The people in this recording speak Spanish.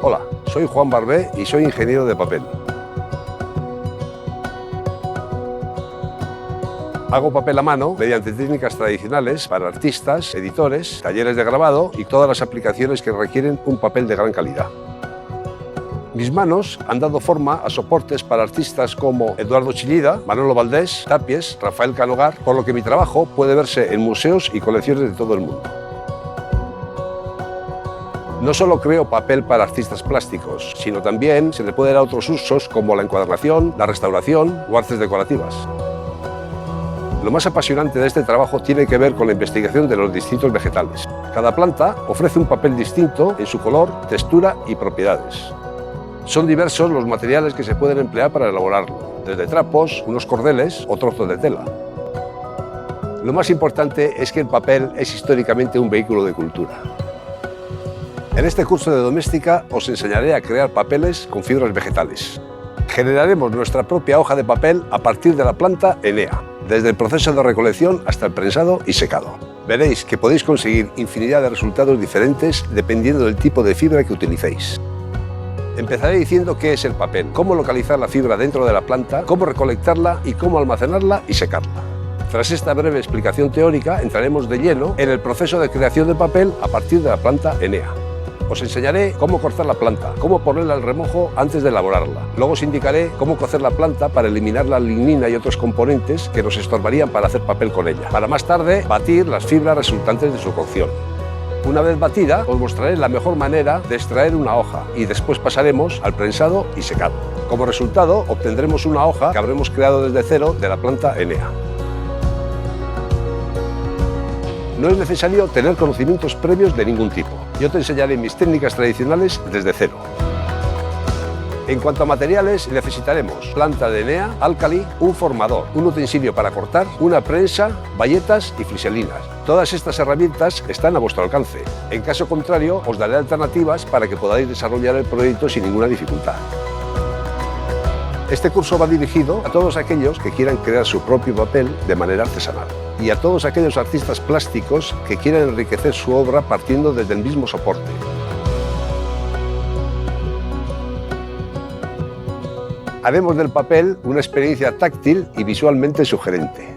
Hola, soy Juan Barbé y soy ingeniero de papel. Hago papel a mano mediante técnicas tradicionales para artistas, editores, talleres de grabado y todas las aplicaciones que requieren un papel de gran calidad. Mis manos han dado forma a soportes para artistas como Eduardo Chillida, Manolo Valdés, Tapies, Rafael Canogar, por lo que mi trabajo puede verse en museos y colecciones de todo el mundo. No solo creo papel para artistas plásticos, sino también se le puede dar otros usos como la encuadernación, la restauración o artes decorativas. Lo más apasionante de este trabajo tiene que ver con la investigación de los distintos vegetales. Cada planta ofrece un papel distinto en su color, textura y propiedades. Son diversos los materiales que se pueden emplear para elaborarlo, desde trapos, unos cordeles o trozos de tela. Lo más importante es que el papel es históricamente un vehículo de cultura. En este curso de doméstica os enseñaré a crear papeles con fibras vegetales. Generaremos nuestra propia hoja de papel a partir de la planta Enea, desde el proceso de recolección hasta el prensado y secado. Veréis que podéis conseguir infinidad de resultados diferentes dependiendo del tipo de fibra que utilicéis. Empezaré diciendo qué es el papel, cómo localizar la fibra dentro de la planta, cómo recolectarla y cómo almacenarla y secarla. Tras esta breve explicación teórica, entraremos de lleno en el proceso de creación de papel a partir de la planta Enea. Os enseñaré cómo cortar la planta, cómo ponerla al remojo antes de elaborarla. Luego os indicaré cómo cocer la planta para eliminar la lignina y otros componentes que nos estorbarían para hacer papel con ella, para más tarde batir las fibras resultantes de su cocción. Una vez batida, os mostraré la mejor manera de extraer una hoja y después pasaremos al prensado y secado. Como resultado, obtendremos una hoja que habremos creado desde cero de la planta Enea. No es necesario tener conocimientos previos de ningún tipo. Yo te enseñaré mis técnicas tradicionales desde cero. En cuanto a materiales, necesitaremos planta de Enea, álcali, un formador, un utensilio para cortar, una prensa, bayetas y friselinas. Todas estas herramientas están a vuestro alcance. En caso contrario, os daré alternativas para que podáis desarrollar el proyecto sin ninguna dificultad. Este curso va dirigido a todos aquellos que quieran crear su propio papel de manera artesanal y a todos aquellos artistas plásticos que quieran enriquecer su obra partiendo desde el mismo soporte. Haremos del papel una experiencia táctil y visualmente sugerente.